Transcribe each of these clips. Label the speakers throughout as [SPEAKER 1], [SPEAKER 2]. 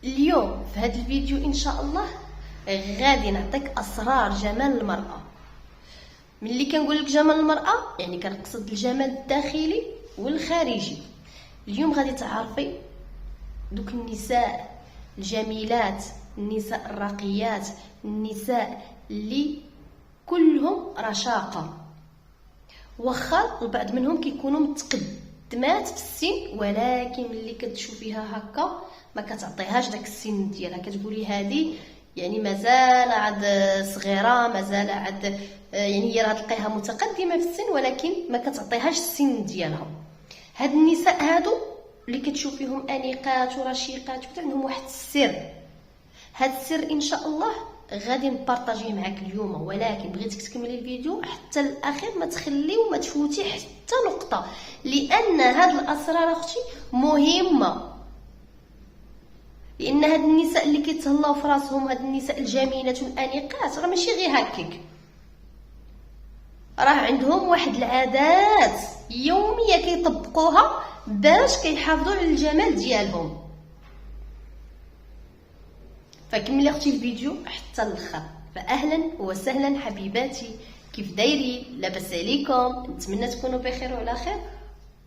[SPEAKER 1] اليوم في هذا الفيديو ان شاء الله غادي نعطيك اسرار جمال المرأة. ملي كنقول لك جمال المرأة يعني كنقصد الجمال الداخلي والخارجي. اليوم غادي تعرفي دوك النساء الجميلات، النساء الراقيات، النساء اللي كلهم رشاقة، واخا البعض منهم كيكونوا متقدمات في السن، ولكن ملي كتشوفيها هكا ما كتعطيهاش داك السن ديالها، كتقولي هذه يعني مازال عاد صغيره، مازال عاد يعني هي راه تلقيها متقدمه في السن ولكن ما كتعطيهاش السن ديالها. هاد النساء هادو اللي كتشوفيهم انيقات ورشيقات عندهم واحد السر. هاد السر ان شاء الله غادي نبارطاجيه معاك اليوم، ولكن بغيتك تكملي الفيديو حتى الاخير، ما تخليو ما تفوتي حتى نقطه، لان هاد الاسرار اختي مهمه. لان هاد النساء اللي كيتهلاو في راسهم، هاد النساء الجميلات والانيقات، راه ماشي غير هكاك، راه عندهم واحد العادات يوميه كيطبقوها باش كيحافظوا على الجمال ديالهم. فكملي اختي الفيديو حتى الاخر. فاهلا وسهلا حبيباتي، كيف دايرين؟ لاباس عليكم؟ نتمنى تكونوا بخير وعلى خير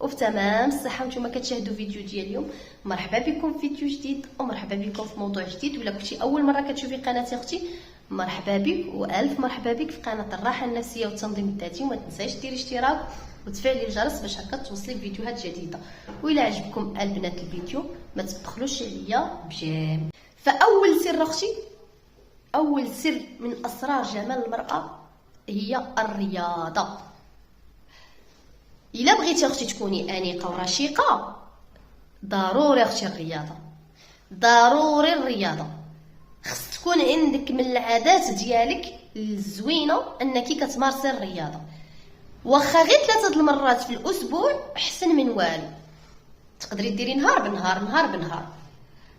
[SPEAKER 1] وفي تمام الصحه وانتم كتشاهدوا فيديو ديال اليوم. مرحبا بكم في فيديو جديد ومرحبا بكم في موضوع جديد. ولا كنتي اول مره كتشوفي قناتي اختي، مرحبا بك والف مرحبا بك في قناه الراحه النفسيه والتنظيم الذاتي. وما تنسايش ديري اشتراك وتفعلي الجرس باش هكا توصلي فيديوهات جديده. والى عجبكم البنات الفيديو ما تبخلوش عليا بجيم. فاول سر اختي، اول سر من اسرار جمال المراه هي الرياضه. الا بغيتي اختي تكوني انيقه ورشيقه ضروري اختي الرياضه، ضروري الرياضه. خص تكون عندك من العادات ديالك الزوينه انك كتمارسي الرياضه، واخا غير 3 المرات في الاسبوع احسن من والو. تقدري ديري نهار بنهار نهار بنهار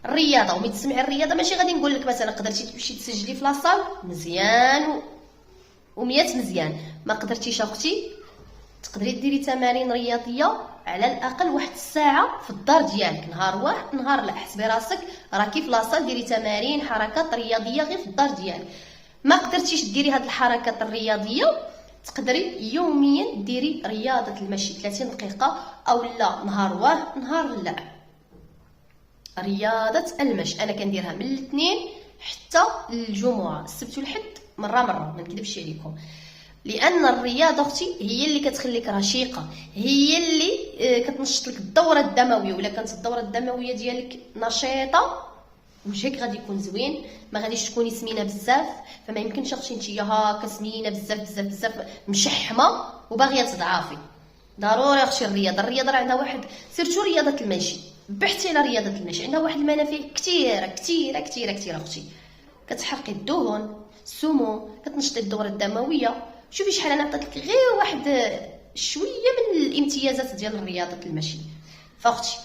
[SPEAKER 1] الرياضه. وملي تسمعي الرياضه ماشي غادي نقول لك مثلا قدرتي تمشي تسجلي في لاصال مزيان و100 مزيان، ما قدرتيش اختي تقدري ديري تمارين رياضيه على الاقل واحد الساعه في الدار ديالك، نهار واحد نهار لا. حسبي راسك راكي في لاصال ديري تمارين حركات رياضيه غير في الدار ديالك. ما قدرتيش ديري هاد الحركات الرياضيه تقدري يوميا ديري رياضه المشي 30 دقيقه، او لا نهار واه نهار لا. رياضه المشي انا كنديرها من الاثنين حتى الجمعه، السبت والحد مره ما نكذبش عليكم. لان الرياضه اختي هي اللي كتخليك رشيقه، هي اللي كتنشط لك الدوره الدمويه. ولا كانت الدوره الدمويه ديالك نشيطه وجهك غادي يكون زوين، ما غاديش تكوني سمينه بزاف. فما يمكنش اختي نتيا هاكا سمينه بزاف بزاف بزاف مشحمه وباغيه تضعافي. ضروري اختي الرياضه راه عندها واحد، سيرتو رياضه المشي، بحثي على رياضه المشي، عندها واحد المنافع كثيره كثيره كثيره كثيره اختي. كتحرقي الدهون، السموم، كتنشطي الدوره الدمويه. شوفي شحال انا عطيت لك غير واحد شويه من الامتيازات ديال رياضه المشي. فاختي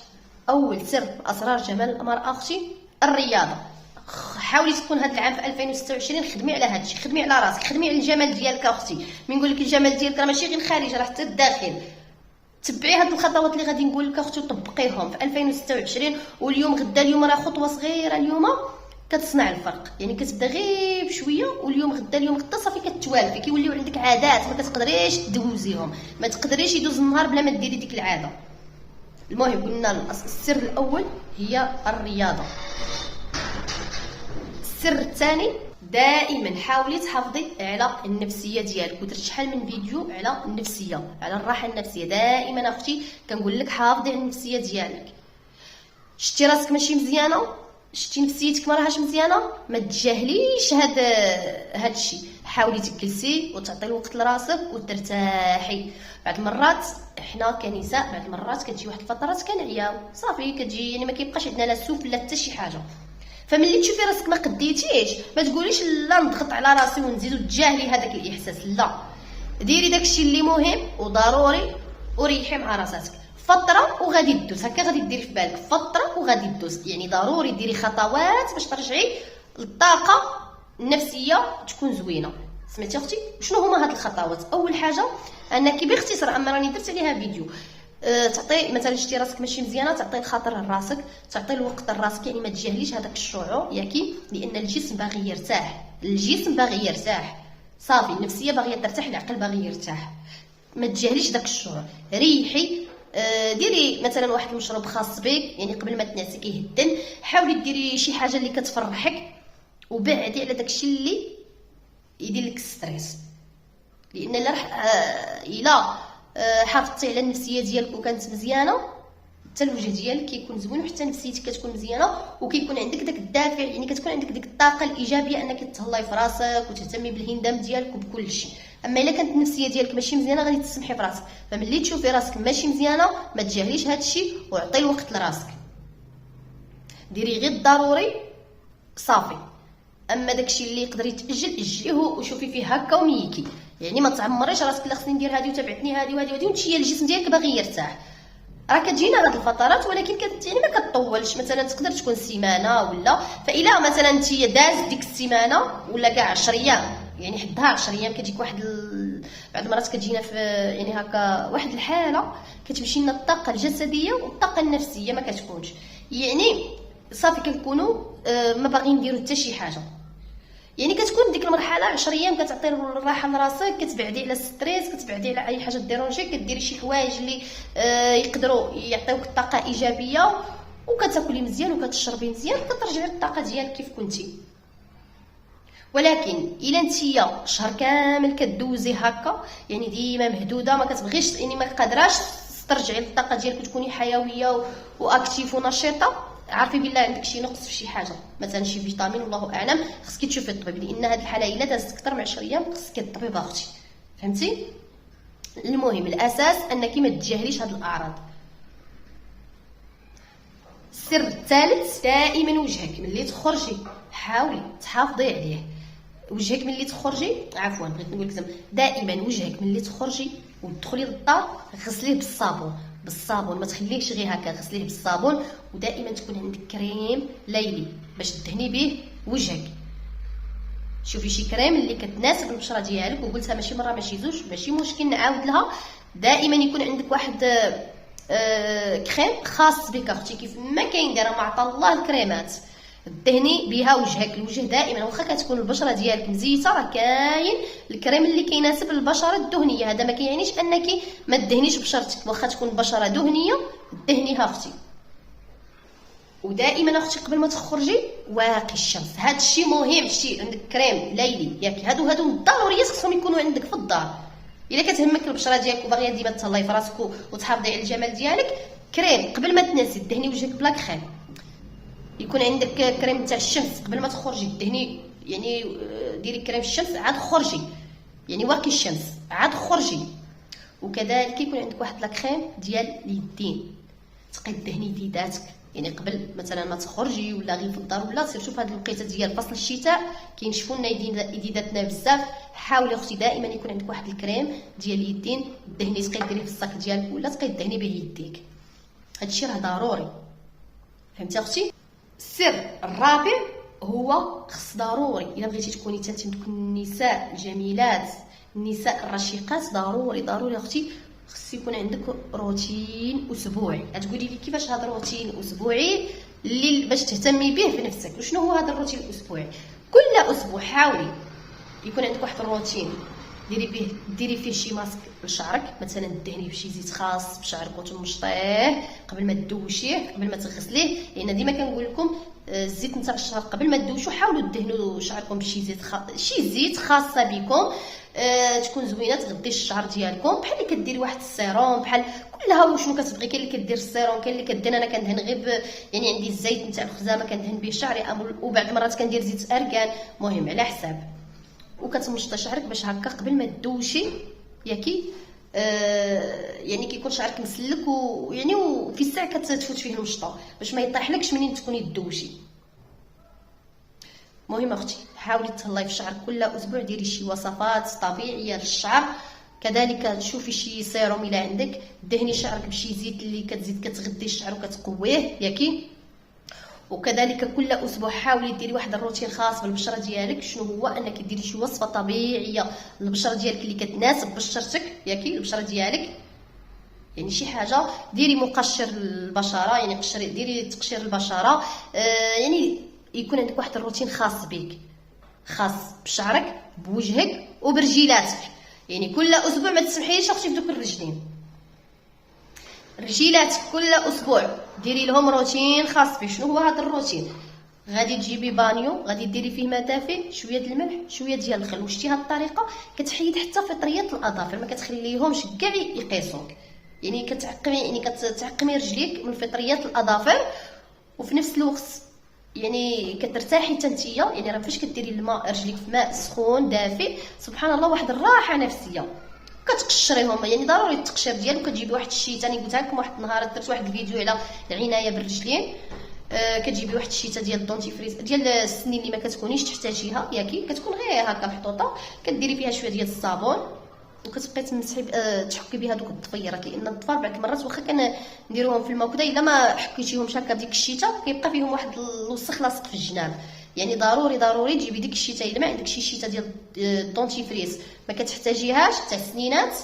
[SPEAKER 1] اول سر من اسرار جمال المراه اختي الرياضه. حاولي تكون هذا العام في 2026 خدمي على هذا الشيء، خدمي على راسك، خدمي على الجمال ديالك اختي. من نقول لك الجمال ديالك راه ماشي غير الخارج، راه حتى الداخل. تبعي هاد الخطوات اللي غادي نقول لك اختي وطبقيهم في 2026. واليوم غدا، اليوم راه خطوه صغيره اليوم كتصنع الفرق. يعني كتبدا غير بشويه، واليوم غدا اليوم غدا صافي كتوالفي، كيوليو عندك عادات ما كتقدريش تدوزيهم، ما تقدريش يدوز النهار بلا ما ديري ديك العاده. المهم قلنا السر الاول هي الرياضه. السر الثاني دائما حاولي تحافظي على النفسيه ديالك. ودرت شحال من فيديو على النفسيه، على الراحه النفسيه. دائما اختي كنقول لك حافظي على النفسيه ديالك. شتي راسك ماشي مزيانه، شتي نفسيتك ما راهاش مزيانه، ما تجاهليش هاد الشيء. حاولي تجلسي وتعطي الوقت لراسك وترتاحي. بعض المرات حنا كنساء بعض المرات كتجي واحد الفترات كنعياو صافي، كتجي يعني ما كيبقاش عندنا لا سوف لا حتى شي حاجه. فملي تشوفي راسك ما قديتيش ما تقوليش لا نضغط على راسي ونزيد وتجاهلي هذاك الاحساس، لا. ديري داكشي اللي مهم وضروري وريحي مع راسك فتره وغادي تدوز. هكا غادي ديري في بالك فتره وغادي تدوز. يعني ضروري ديري خطوات باش ترجعي الطاقه النفسيه تكون زوينه. سمعتي اختي؟ شنو هما هاد الخطوات؟ اول حاجه انك باختصار، اما راني درت عليها فيديو، تعطي مثلا شتي راسك ماشي مزيانه، تعطي الخاطر لراسك، تعطي الوقت لراسك، يعني ما تجاهليش هذاك الشعور ياكي، لان الجسم باغي يرتاح، الجسم باغي يرتاح صافي، النفسيه باغيه ترتاح، العقل باغي يرتاح. ما تجاهليش داك الشعور، ريحي. ديري مثلا واحد المشروب خاص بك، يعني قبل ما تنعسي كيهدن، حاولي ديري شي حاجه اللي كتفرحك، وبعدي على داكشي اللي يدير لك ستريس، لان الا حافظتي على النفسيه ديالك وكانت مزيانه، حتى الوجه ديالك كيكون زوين، وحتى نفسيتك كتكون مزيانه، وكيكون عندك داك الدافع، يعني كتكون عندك ديك الطاقه الايجابيه انك تهلاي في راسك وتهتمي بالهندام ديالك وبكل شيء. اما الا كانت النفسيه ديالك ماشي مزيانه غادي تسمحي في راسك، فملي تشوفي راسك ماشي مزيانه ما تجاهليش هذا الشيء، وعطي الوقت لراسك، ديري غير الضروري صافي. اما داكشي اللي يقدر يتاجل اجليه وشوفي فيه هكا وميكي، يعني ما تعمريش راسك لا خصني ندير هذه وتبعتني هذه وهذه وهذه، وانت الجسم ديالك باغي يرتاح. راه كتجينا هاد الفترات ولكن يعني ما كتطولش، مثلا تقدر تكون سيمانه ولا، فإلا مثلا انت داز ديك السيمانه ولا كاع 10 ايام، يعني حدها 10 ايام، كتجيك واحد بعض المرات كتجينا في يعني هكا واحد الحاله كتمشي لنا الطاقه الجسديه والطاقه النفسيه ما كتكونش، يعني صافي كنكونوا ما باغيين نديروا حتى شي حاجه، يعني كتكون ديك المرحله 10 ايام كتعطي الراحه لراسك، كتبعدي على الستريس، كتبعدي على اي حاجه ديرونجي، كديري شي حوايج اللي يقدروا يعطيوك الطاقه ايجابيه، وكتاكلي مزيان وكتشربي مزيان، كترجعي للطاقه ديالك كيف كنتي. ولكن الا نتيا شهر كامل كدوزي هكا، يعني ديما مهدوده، ما كتبغيش، يعني ما قادراش ترجعي للطاقه ديالك وتكوني حيويه واكتيف ونشيطه، عارفي بالله عندك شي نقص في شي حاجه، مثلا شي فيتامين والله اعلم، خصك تشوفي الطبيب، لان هذه الحاله الا دازت اكثر من 10 ايام خصك الطبيب اختي، فهمتي؟ المهم الاساس انك ما تجاهليش هذه الاعراض. السر الثالث، دائما وجهك ملي تخرجي حاولي تحافظي عليه، وجهك ملي تخرجي، عفوا بغيت نقول لك دائما وجهك ملي تخرجي وتدخلي للدار غسليه بالصابون، ما تخليهش غير هكا، غسليه بالصابون، ودائما تكون عندك كريم ليلي باش تدهني به وجهك. شوفي شي كريم اللي كتناسب البشره ديالك، وقلتها ماشي مره ماشي زوج، ماشي مشكل نعاود لها، دائما يكون عندك واحد كريم خاص بك اختي، كيف ما كاين دايره ما عطا الله الكريمات دهني بها وجهك. الوجه دائما واخا كتكون البشره ديالك مزيته، راه كاين الكريم اللي كيناسب البشره الدهنيه، هذا ما كيعنيش انك ما تدهنيش بشرتك، واخا تكون البشره دهنيه دهنيها اختي. ودائما اختي قبل ما تخرجي واقي الشمس، هذا الشيء مهم، شتي عندك كريم ليلي ياك، هادو ضروريات خصهم يكونوا عندك في الدار. الا كتهمك البشره ديالك وباغيه ديما تهلاي في راسك وتحافظي على الجمال ديالك، كريم قبل ما تنسي دهني وجهك بلا كريم، يكون عندك كريم تاع الشمس قبل ما تخرجي دهني، يعني ديري كريم الشمس عاد خرجي، يعني واقي الشمس عاد خرجي. وكذلك يكون عندك واحد لاكريم ديال اليدين، تقي دهني يديداتك، يعني قبل مثلا ما تخرجي ولا غير في الدار، ولا سيرتو في هذه الوقيته ديال فصل الشتاء كينشفوا لنا يديداتنا بزاف، حاولي اختي دائما يكون عندك واحد الكريم ديال اليدين دهني، تقي ديريه في الصاك ديالك ولا تقي دهني به يديك، هادشي راه ضروري، فهمتي اختي؟ السر الرابع هو خص ضروري الا بغيتي تكوني انت من النساء الجميلات، النساء الرشيقات، ضروري اختي خص يكون عندك روتين اسبوعي. غتقولي لي كيفاش هذا الروتين الاسبوعي اللي باش تهتمي به في نفسك؟ وشنو هو هذا الروتين الاسبوعي؟ كل اسبوع حاولي يكون عندك واحد الروتين ديري فيه شي ماسك لشعرك، مثلا دهني بشي زيت خاص بشعرك وتمشطيه قبل ما تدوشيه قبل ما تغسليه، لان ديما كنقول لكم الزيت نتاع الشعر قبل ما تدوشوا حاولوا تدهنوا شعركم بشي زيت شي زيت خاصه بكم، تكون زوينه تغطي الشعر ديالكم، بحال اللي كديري واحد السيروم، بحال كلها وشنو كتبغي، كاين اللي كدير السيروم، كاين اللي كدهن، انا كندهن غير يعني عندي الزيت نتاع الخزامه كندهن به شعري، وبعض المرات كندير زيت اركان، مهم على حساب. وكتمشطي شعرك باش هكا قبل ما تدوشي ياكي يعني كيكون شعرك مسلك، ويعني وفي الساعه كتفوت فيه المشطه باش ما يطيحلكش منين تكوني تدوشي. مهم اختي حاولي تهلاي في شعرك كل اسبوع، ديري شي وصفات طبيعيه للشعر، كذلك شوفي شي سيروم الى عندك، دهني شعرك بشي زيت اللي كتزيد كتغذي الشعر وكتقويه ياكي. وكذلك كل اسبوع حاولي ديري واحد الروتين خاص بالبشره ديالك، شنو هو انك ديري شي وصفه طبيعيه للبشره ديالك اللي كتناسب بشرتك ياكي، البشره ديالك يعني شي حاجه ديري مقشر البشره، يعني ديري تقشير البشره، يعني يكون عندك واحد الروتين خاص بك، خاص بشعرك بوجهك وبرجيلاتك. يعني كل اسبوع ما تسمحيش اختي في دوك الرجلين، رجيلاتك كل اسبوع ديري لهم روتين خاص بك. شنو هو هذا الروتين؟ غادي تجيبي بانيو، غادي ديري فيه ماء دافئ، شويه ديال الملح، شويه ديال الخل. وشتي هاد الطريقه كتحيد حتى فطريات الاظافر، ما كتخليهمش كاع يقيسوك. يعني كتعقمي رجليك من فطريات الاظافر، وفي نفس الوقت يعني كترتاحي حتى نتيا. يعني راه فاش كديري الماء رجليك في ماء سخون دافئ، سبحان الله واحد الراحه نفسيه. كتقشريهم، يعني ضروري التقشير ديالو. كتجيبي واحد الشيته، انا قلتها لكم واحد النهار درت واحد الفيديو على العنايه بالرجلين. كتجيبي واحد الشيته ديال الدونتيفريز ديال السنين اللي ما كتكونيش تحتاجيها، ياكي كتكون غير هكا محطوطه، كديري فيها شويه ديال الصابون وكتبقاي تمسحي تحكي بها دوك الضفيرات، لان الضفار بعض المرات واخا كنديروهم في الماء وكذا الا ما حكيتيهمش هكا بديك الشيته كيبقى فيهم واحد الوسخ لاصق في الجناب. يعني ضروري تجيبي ديك الشيته. الا ما عندك شي شيته ديال الدونتيفريز ما كتحتاجيهاش تاع السنينات،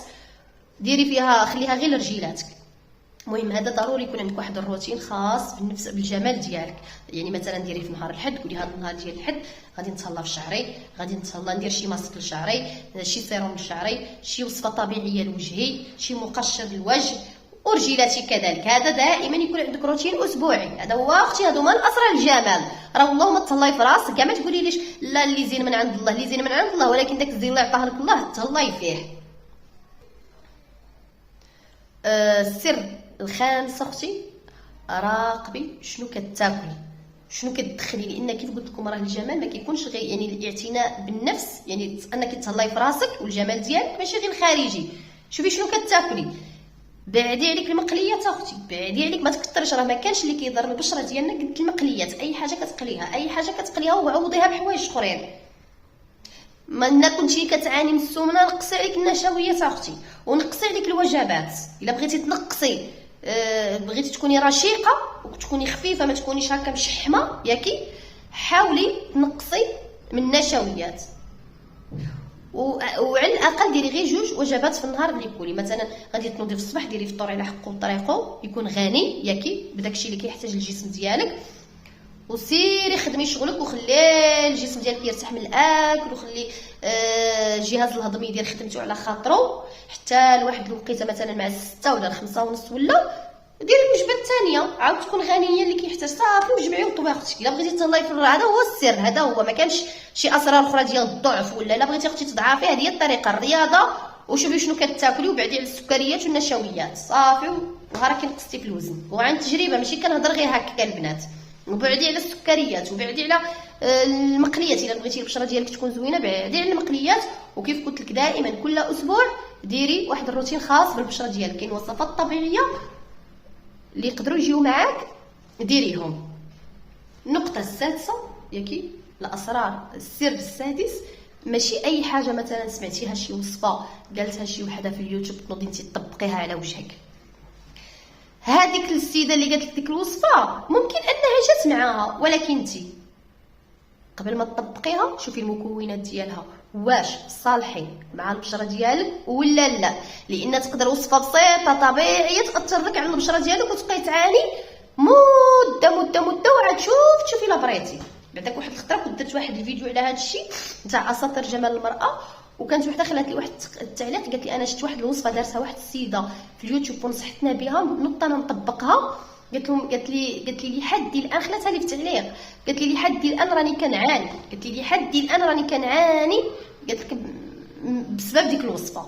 [SPEAKER 1] ديري فيها خليها غير لرجيلاتك. المهم هذا ضروري يكون عندك واحد الروتين خاص بالنفس بالجمال ديالك. يعني مثلا ديري في نهار الحد، قولي هذا النهار ديال الحد غادي نتهلا في شعري، غادي نتهلا ندير شي ماسك لشعري، شي سيروم لشعري، شي وصفه طبيعيه لوجهي، شي مقشر للوجه ورجيلاتي كذلك. هذا دائما يكون عندك روتين اسبوعي. هذا هو اختي، هادو هما الاسرار الجمال. راه والله ما تهلاي في راسك، كاع ما تقولي ليش لا اللي زين من عند الله، اللي زين من عند الله، ولكن داك الزين اللي عطاه لك الله تهلاي فيه. السر الخامس اختي، راقبي شنو كتاكلي، شنو كتدخلي. لان كيف قلت لكم راه الجمال ما كيكونش غير يعني الاعتناء بالنفس، يعني انك تهلاي في راسك والجمال ديالك ماشي غير الخارجي. شوفي شنو كتاكلي، بعدي عليك المقليات اختي، بعدي عليك ما تكثرش. راه ما كانش اللي كيضر البشره ديالنا قد المقليات. اي حاجه كتقليها وعوضيها بحوايج اخرين. ما كنتي كتعاني من السمنه، نقصي عليك النشويات اختي، ونقصي عليك الوجبات. الا بغيتي تنقصي، بغيتي تكوني رشيقه وتكوني خفيفه، ما تكونيش هكا مشحمه، ياكي حاولي تنقصي من النشويات. وعلى الاقل ديري غير 2 وجبات في النهار اللي كولي. مثلا غادي تنوضي في الصباح ديري فطور على حقه وطريقه، يكون غني ياكي بداكشي اللي كيحتاج الجسم ديالك، وسيري خدمي شغلك وخلي الجسم ديالك يرتاح من الاكل، وخلي الجهاز الهضمي ديال خدمته على خاطرو حتى لواحد الوقيته مثلا مع 6 ولا 5 ونص ولا ديري الوجبه الثانيه عاود تكون غنيه اللي كيحتاج. صافي وجمعي وطبختك. الا بغيتي تهلاي في هذا هو السر، هذا هو، ما كانش شي اسرار اخرى ديال الضعف ولا. الا بغيتي اختي تضعفي هذه هي الطريقه، الرياضه، وشوفي شنو كتاكلي وبعدي على السكريات والنشويات. صافي وهاكي نقصتي في الوزن. وعن تجربه ماشي كنهضر غير هكا البنات. وبعدي على السكريات وبعدي على المقليات. الا بغيتي البشره ديالك تكون زوينه بعدي على المقليات. وكيف قلت لك دائما كل اسبوع ديري واحد الروتين خاص بالبشره ديالك. كاين وصفات طبيعيه اللي يقدروا يجيو معاك ديريهم. النقطه السادسه ياكي الاسرار، السر السادس، ماشي اي حاجه مثلا سمعتيها شي وصفه قالتها شي وحده في اليوتيوب تنوضي انت تطبقيها على وجهك. هذيك السيده اللي قالت لك ديك الوصفه ممكن انها جات معاها، ولكن انت قبل ما تطبقيها شوفي المكونات ديالها واش صالحين مع البشره ديالك ولا لا. لان تقدر وصفه بسيطه طبيعيه تاثر لك على البشره ديالك وتبقاي تعاني مده وعاد تشوفي لا بريتي. بعداك واحد الخطره كنت درت واحد الفيديو على هذا الشيء تاع اساطير جمال المراه، وكانت وحده خلات لي واحد التعليق قالت لي انا شفت واحد الوصفه دارتها واحد السيده في اليوتيوب ونصحتنا بها، نوض انا نطبقها. قالت لي لحد الان، خلاتها لي في التعليق، قالت لي لحد الان راني كنعاني، قالت لك بسبب ديك الوصفه.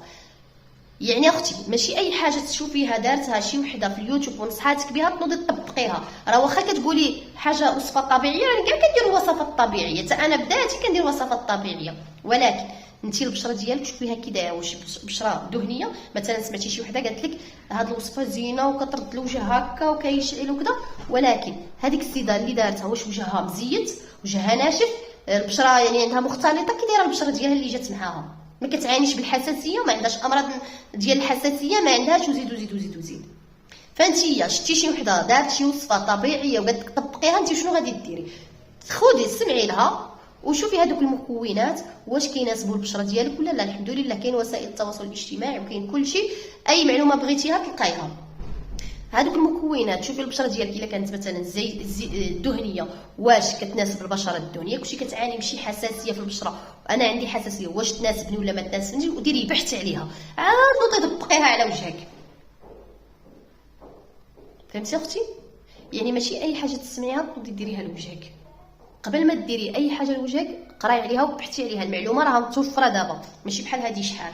[SPEAKER 1] يعني اختي ماشي اي حاجه تشوفيها دارتها شي وحده في اليوتيوب ونصحاتك بها تنوضي تطبقيها. راه واخا كتقولي حاجه وصفه طبيعيه، راني كاع كندير وصفات طبيعيه، حتى انا بداتي كندير وصفات طبيعيه، ولكن انت البشره ديالك شوفيها كي دايره، واش بشره دهنيه. مثلا سمعتي شي وحده قالت لك هاد الوصفه زينه وكترد الوجه هكا وكيشعل وكذا، ولكن هذيك السيده اللي دارتها واش وجهها مزيت، وجهها ناشف، البشره يعني عندها مختلطه، كي دايره البشره ديالها اللي جات معاها، ما كتعانيش بالحساسيه، ما عندهاش امراض ديال الحساسيه، ما عندهاش وزيد. فانتيا شتي شي وحده دارت شي وصفه طبيعيه وقالت لك طبقيها، انت شنو غادي ديري؟ خذي سمعي لها وشوفي هذوك المكونات واش كيناسبوا البشره ديالك ولا لا. الحمد لله كاين وسائل التواصل الاجتماعي وكاين كل شيء، اي معلومه بغيتيها تلقايها. هذوك المكونات شوفي البشره ديالك الا كانت مثلا دهنيه واش كتناسب البشره الدهنيه، كلشي كتعاني من شي حساسيه في البشره، انا عندي حساسيه واش تناسبني ولا ما تناسبنيش، وديري بحث عليها عاد نوضي طبقيها على وجهك. فهمتي اختي؟ يعني ماشي اي حاجه تسمعيها تنوضي ديريها لوجهك، قبل ما ديري اي حاجه لوجهك قراي عليها وبحثي عليها. المعلومه راه متوفره دابا، ماشي بحال هذه شحال.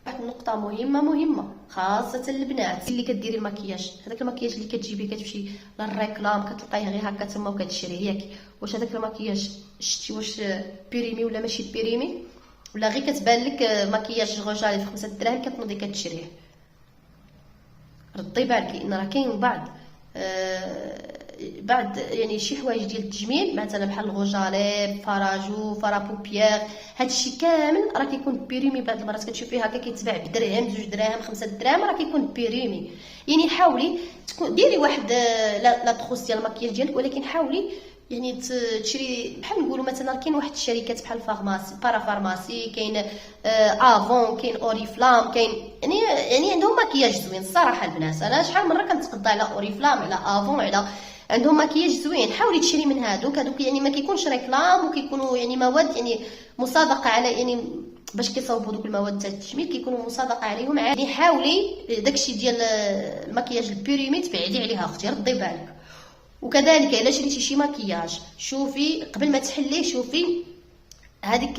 [SPEAKER 1] واحد النقطه مهمه خاصه البنات اللي كديري المكياج، هذاك المكياج اللي كتجيبيه كتمشي للريكلام كتلقايه غير هكا تما وكتشريه ياك، واش هذاك المكياج شتي واش بيريمي ولا ماشي بيريمي، ولا غير كتبان لك مكياج غوجالي في 5 دراهم كتنوضي كتشريه. ردي بالك لان راه كاين بعد يعني شي حوايج ديال التجميل مثلا بحال الغوجالي، فراجو، فرا بوبيير، هادشي كامل راه كيكون بيريمي. بعض المرات كتشوفيه هكا كيتباع بدرهم 2 دراهم 5 دراهم راه كيكون بيريمي. يعني حاولي تكون ديري واحد لا تخص ديال المكياج ديالك، ولكن حاولي يعني تشري بحال نقولوا مثلا كاين واحد الشركات بحال فارماسي بارا فارماسي، كاين افون، كاين اوريفلام، كاين يعني عندهم مكياج زوين الصراحه البنات. انا شحال مره كنتقضى على اوريفلام على افون على عندهم مكياج زوين. حاولي تشري من هادوك يعني ما كيكونش ريكلام وكيكونوا يعني مواد يعني مصادقه على يعني باش كيصاوبوا دوك المواد تاع التجميل كيكونوا مصادقه عليهم عادي. يعني حاولي داكشي ديال المكياج البيريمي تبعدي عليها اختي، ردي بالك. وكذلك الا شريتي شي مكياج شوفي قبل ما تحليه شوفي هذيك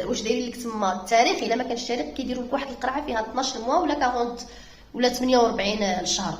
[SPEAKER 1] واش دايرين لك تما التاريخ. الا ما كانش تاريخ كيديروا لك واحد القرعه فيها 12 موا ولا 40 ولا 48 شهر،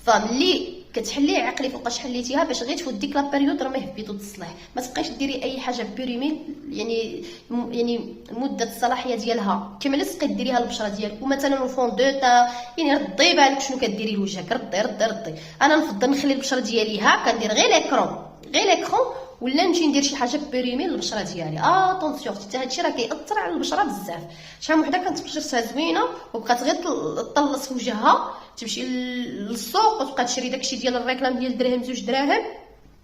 [SPEAKER 1] فملي كتحليه عقلي فوقاش حليتيها باش غير تفوت ديك لا بيريود راه ما يهبطو تصلح. ما تبقايش ديري اي حاجه بيريمي يعني مده الصلاحيه ديالها كملت تبقاي ديريها للبشره ديالك. ومثلا الفون دو تا يعني ردي بالك شنو كديري لوجهك، ردي. انا نفضل نخلي البشره ديالي هكا ندير غير ليكرون ولا نمشي ندير شي حاجه بيريمي للبشره ديالي. طونسيون حتى هادشي راه كيأثر على البشره بزاف. شحال من وحده كانت بشرتها زوينه وبقات غير تطلص في وجهها تمشي للسوق وتبقى تشري داكشي ديال الريكلام ديال درهم 2 دراهم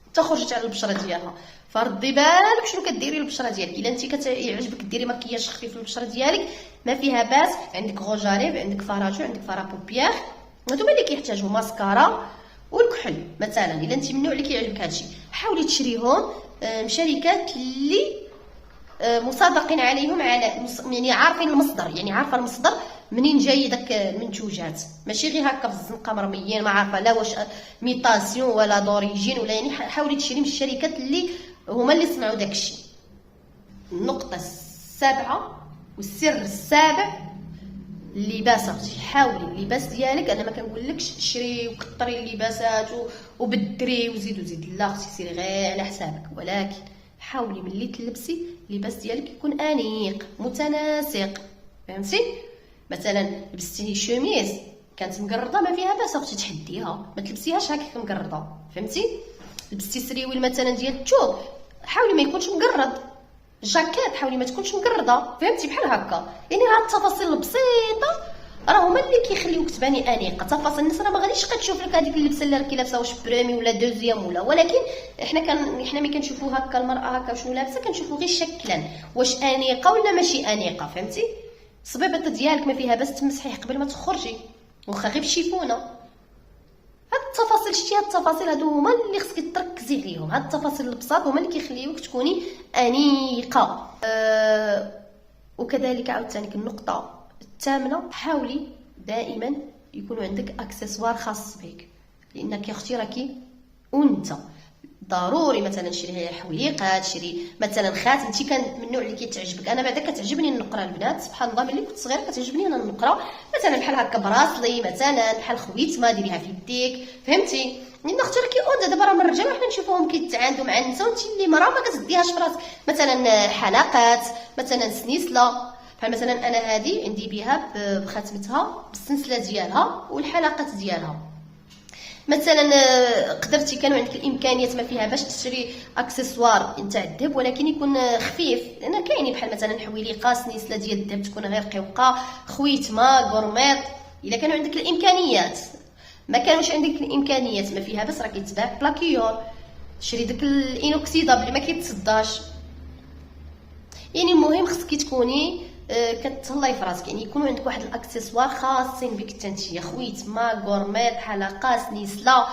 [SPEAKER 1] حتى خرجت على البشره ديالها. فردي بالك شنو كديري للبشره ديالك. الا انت كيعجبك ديري مكياج خفيف للبشره ديالك ما فيها باس، عندك غوجاليب، عندك فراجو، عندك فرا بوبيير، هادوما اللي كيحتاجوا ماسكارا والكحل. مثلا الا انت من النوع اللي كيعجبك هادشي حاولي تشريهم من شركات اللي مصادقين عليهم على يعني عارفين المصدر، يعني عارفه المصدر منين جاي داك المنتوجات، ماشي غير هكا في الزنقه مرميين ما عارفه لا واش ميطاسيون ولا دوريجين ولا يعني. حاولي تشري من الشركات اللي هما اللي صنعوا داكشي. النقطه السابعه والسر السابع اللباس اختي. حاولي اللباس ديالك، انا ما كنقولكش شري وكثري اللباسات وبدري وزيد لا اختي، سيري غير على حسابك، ولكن حاولي ملي تلبسي اللباس ديالك يكون انيق متناسق. فهمتي؟ مثلا لبستي شوميز كانت مقرضه ما فيها باس اختي تحديها، ما تلبسيهاش هكاك مقرضه. فهمتي؟ لبستي سريويل مثلا ديال الثوب حاولي ما يكونش مقرض، جاكيت حاولي ما تكونش مقرضه. فهمتي؟ بحال هكا يعني هاد التفاصيل البسيطه راه هما اللي كيخليوك تباني انيقه. تفاصيل الناس راه ما غاديش تشوف لك هذيك اللبسه اللي راكي لابسه واش بريمي ولا دوزيام ولا، ولكن احنا ملي كنشوفوا هكا المراه هكا شنو لابسه كنشوفوا غير شكلا واش انيقه ولا ماشي انيقه. فهمتي؟ الصبيبه ديالك ما فيها باس تمسحيه قبل ما تخرجي واخا غير بشيفونه. هاد التفاصيل شتي، هاد التفاصيل هادو هما اللي خصك تركزي عليهم. هاد التفاصيل البساط هما اللي كيخليوك تكوني انيقه. وكذلك عاوتاني النقطه الثامنه، حاولي دائما يكون عندك اكسسوار خاص بك، لانك يا اختي راكي وانت ضروري مثلا شري حويقات، شري مثلا خاتم. انت كان من النوع اللي كيتعجبك، انا بعدا كتعجبني النقره البنات سبحان الله. ملي كنت صغيره كتعجبني انا النقره مثلا بحال هكا براسلي، مثلا بحال خويتما ديريها في يديك. فهمتي؟ لان اختي راكي اوندا دابا راه من الرجال حنا نشوفوهم كيتعاندوا مع النساء، وانت اللي مراه ما كتديهاش في راسك. مثلا حلقات، مثلا سنيسله، بحال مثلا انا هذه عندي بها بختمتها بالسلسله ديالها والحلقات ديالها. مثلا قدرتي كانوا عندك الامكانيات ما فيها باش تشري اكسسوار نتاع الذهب ولكن يكون خفيف، لان كاينين بحال مثلا حويليقه سنيسله ديال الذهب تكون غير قوقه، خويتما، غورميط. الا كانوا عندك الامكانيات، ما كانوش عندك الامكانيات ما فيها باس راه كيتباع بلاكيور، شري داك الانوكسيدابل اللي ما كيتصداش. يعني المهم خصك تكوني كتهلاي في راسك، يعني يكونوا عندك واحد الاكسسوار خاصين بك تنتيا خويتما، غورميط، حلقه، سنيسله.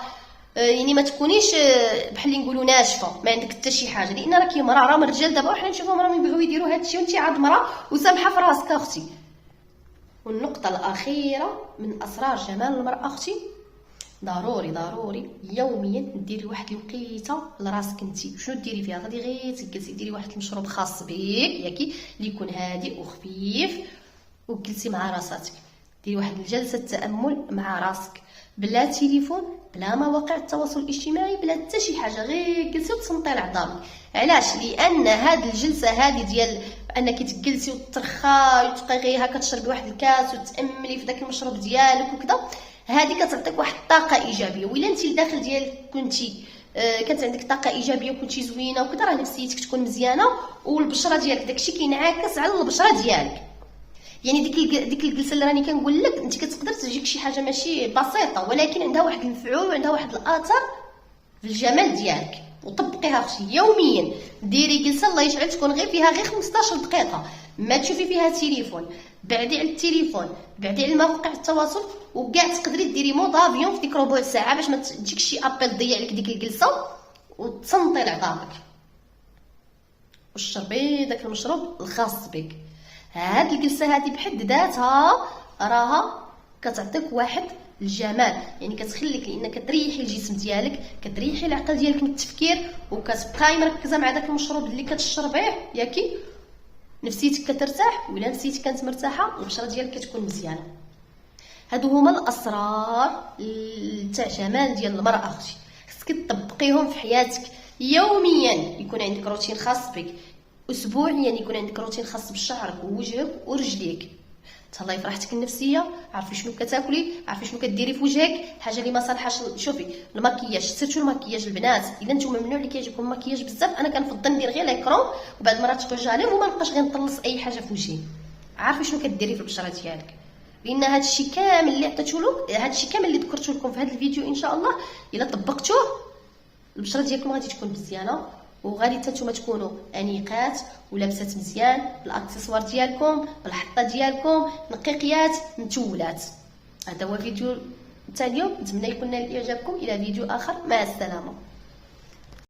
[SPEAKER 1] يعني ما تكونيش بحال اللي نقولوا ناشفه ما عندك حتى شي حاجه، لان راكي مراه، راه من الرجال دابا وحنا نشوفهم راهم يبغيو يديروا هادشي وانت عاد مراه وسامحه في راسك اختي. والنقطه الاخيره من اسرار جمال المراه اختي، ضروري ضروري يوميا ديري واحد الوقيته لراسك انتي. شنو ديري فيها؟ غادي غير تجلسي ديري واحد المشروب خاص بيك ياكي اللي يكون هادئ وخفيف، وجلسي مع راساتك ديري واحد الجلسه تامل مع راسك، بلا تليفون، بلا مواقع التواصل الاجتماعي، بلا حتى شي حاجه، غير جلسي وتصنتي لعظامك. علاش؟ لان هاد الجلسه هادي ديال انك تجلسي وترخاي وتبقاي غير هكا تشربي واحد الكاس وتاملي في داك المشروب ديالك وكذا، هذه كتعطيك واحد الطاقه ايجابيه. ولا انت الداخل ديالك كنتي كانت عندك طاقه ايجابيه وكنتي زوينه وكذا، راه نفسيتك تكون مزيانه والبشره ديالك داكشي كينعكس على البشره ديالك. يعني ديك الجلسه اللي راني كنقول لك انت كتقدر تجيك شي حاجه ماشي بسيطه، ولكن عندها واحد المفعول وعندها واحد الاثر في الجمال ديالك. وطبقيها اختي يوميا، ديري جلسه الله يجعل تكون غير فيها غير 15 دقيقه، ما تشوفي فيها تليفون، بعدي على التليفون، بعدي على مواقع التواصل، وكاع تقدري ديري مود افيون في ديك ربع ساعه باش ما تجيك شي ابل تضيع لك ديك الجلسه، وتصنتي لعظامك وشربي داك المشروب الخاص بك. هاد الجلسه هذه بحد ذاتها راها كتعطيك واحد الجمال، يعني كتخليك لان كتريحي الجسم ديالك، كتريحي العقل ديالك من التفكير، وكتبقاي مركزه مع داك المشروب اللي كتشربيه ياكي، نفسيتك كترتاح. ولا نفسيتك كانت مرتاحه البشره ديالك كتكون مزيانه. هادو هما الاسرار تاع جمال ديال المراه اختي، خصك تطبقيهم في حياتك يوميا. يكون عندك روتين خاص بك، اسبوعيا يكون عندك روتين خاص بشعرك ووجهك ورجليك. تهلاي في راحتك النفسيه، عرفي شنو كتاكلي، عرفي شنو كديري في وجهك، حاجه اللي ما صالحاش. شوفي المكياج، سيرتو المكياج البنات، الا نتوما ممنوع اللي كيعجبكم المكياج بزاف، انا كنفضل ندير غير ليكرون وبعد المرات تخرج عليه وما نبقاش غير نطلص اي حاجه في وجهي. عارفه شنو كديري في البشره ديالك، لان هذا الشيء كامل اللي عطيتو لكم، هذا الشيء كامل اللي ذكرته لكم في هذا الفيديو ان شاء الله الا طبقتوه البشره ديالكم غادي تكون مزيانه، وغادي حتى نتوما تكونوا انيقات ولابسات مزيان بالاكسسوار ديالكم، بالحطه ديالكم نقيقيات متولات. هذا هو الفيديو تاع اليوم، نتمنى يكون نال اعجابكم. الى فيديو اخر، مع السلامه.